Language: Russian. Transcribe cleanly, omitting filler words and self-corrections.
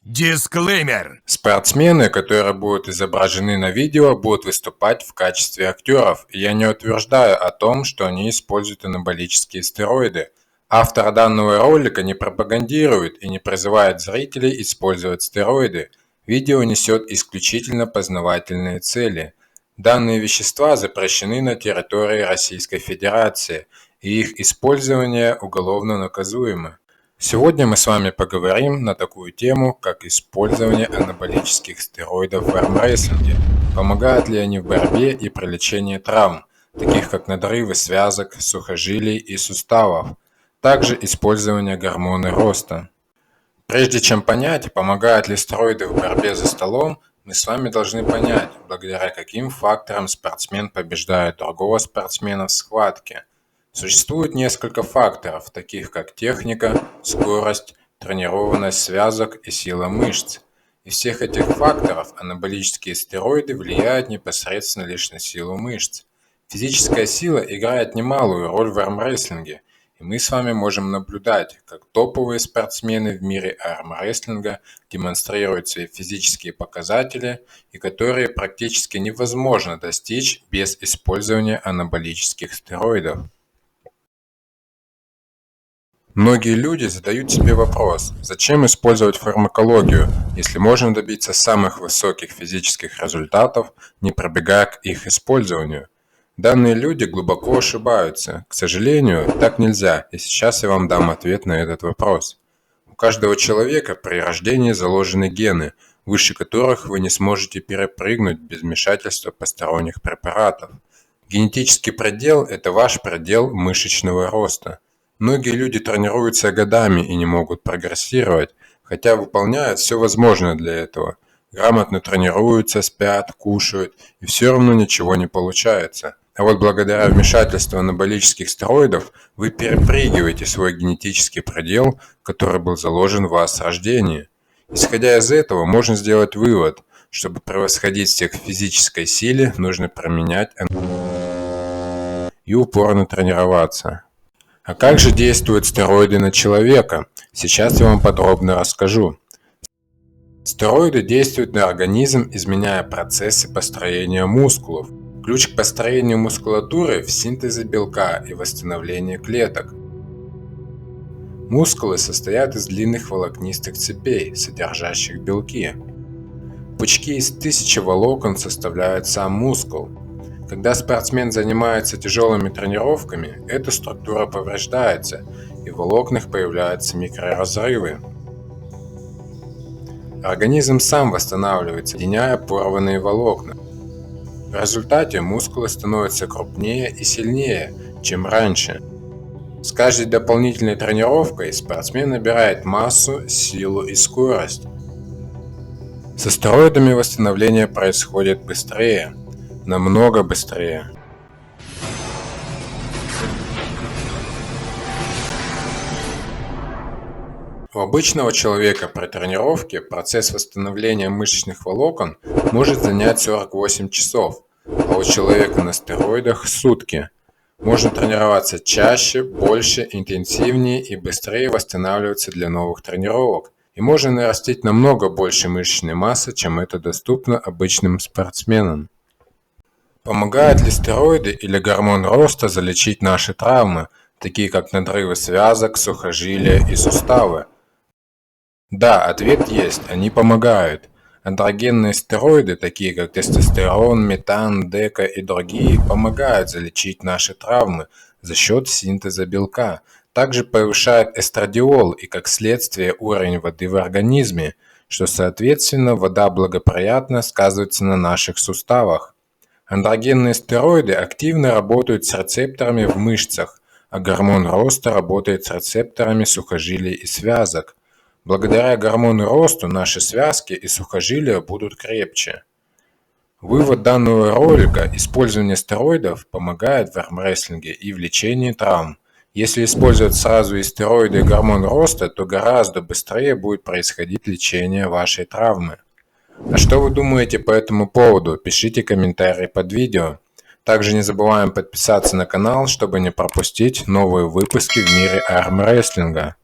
Дисклеймер. Спортсмены, которые будут изображены на видео, будут выступать в качестве актеров, и я не утверждаю о том, что они используют анаболические стероиды. Автор данного ролика не пропагандирует и не призывает зрителей использовать стероиды. Видео несет исключительно познавательные цели. Данные вещества запрещены на территории Российской Федерации, и их использование уголовно наказуемо. Сегодня мы с вами поговорим на такую тему, как использование анаболических стероидов в армрестлинге. Помогают ли они в борьбе и при лечении травм, таких как надрывы связок, сухожилий и суставов. Также использование гормона роста. Прежде чем понять, помогают ли стероиды в борьбе за столом, мы с вами должны понять, благодаря каким факторам спортсмен побеждает другого спортсмена в схватке. Существует несколько факторов, таких как техника, скорость, тренированность связок и сила мышц. Из всех этих факторов анаболические стероиды влияют непосредственно лишь на силу мышц. Физическая сила играет немалую роль в армрестлинге, и мы с вами можем наблюдать, как топовые спортсмены в мире армрестлинга демонстрируют свои физические показатели, и которые практически невозможно достичь без использования анаболических стероидов. Многие люди задают себе вопрос, зачем использовать фармакологию, если можно добиться самых высоких физических результатов, не прибегая к их использованию. Данные люди глубоко ошибаются. К сожалению, так нельзя, и сейчас я вам дам ответ на этот вопрос. У каждого человека при рождении заложены гены, выше которых вы не сможете перепрыгнуть без вмешательства посторонних препаратов. Генетический предел – это ваш предел мышечного роста. Многие люди тренируются годами и не могут прогрессировать, хотя выполняют все возможное для этого. Грамотно тренируются, спят, кушают, и все равно ничего не получается. А вот благодаря вмешательству анаболических стероидов вы перепрыгиваете свой генетический предел, который был заложен в вас с рождения. Исходя из этого, можно сделать вывод, чтобы превосходить всех в физической силе, нужно применять и упорно тренироваться. А как же действуют стероиды на человека? Сейчас я вам подробно расскажу. Стероиды действуют на организм, изменяя процессы построения мускулов. Ключ к построению мускулатуры в синтезе белка и восстановлении клеток. Мускулы состоят из длинных волокнистых цепей, содержащих белки. Пучки из 1000 волокон составляют сам мускул. Когда спортсмен занимается тяжелыми тренировками, эта структура повреждается, и в волокнах появляются микроразрывы. Организм сам восстанавливается, соединяя порванные волокна. В результате мускулы становятся крупнее и сильнее, чем раньше. С каждой дополнительной тренировкой спортсмен набирает массу, силу и скорость. Со стероидами восстановление происходит быстрее. Намного быстрее. У обычного человека при тренировке процесс восстановления мышечных волокон может занять 48 часов, а у человека на стероидах – сутки. Можно тренироваться чаще, больше, интенсивнее и быстрее восстанавливаться для новых тренировок. И можно нарастить намного больше мышечной массы, чем это доступно обычным спортсменам. Помогают ли стероиды или гормон роста залечить наши травмы, такие как надрывы связок, сухожилия и суставы? Да, ответ есть, они помогают. Андрогенные стероиды, такие как тестостерон, метан, дека и другие, помогают залечить наши травмы за счет синтеза белка. Также повышает эстрадиол и, как следствие, уровень воды в организме, что, соответственно, вода благоприятно сказывается на наших суставах. Андрогенные стероиды активно работают с рецепторами в мышцах, а гормон роста работает с рецепторами сухожилий и связок. Благодаря гормону росту наши связки и сухожилия будут крепче. Вывод данного ролика: использование стероидов помогает в армрестлинге и в лечении травм. Если использовать сразу и стероиды, и гормон роста, то гораздо быстрее будет происходить лечение вашей травмы. А что вы думаете по этому поводу? Пишите комментарии под видео. Также не забываем подписаться на канал, чтобы не пропустить новые выпуски в мире армрестлинга.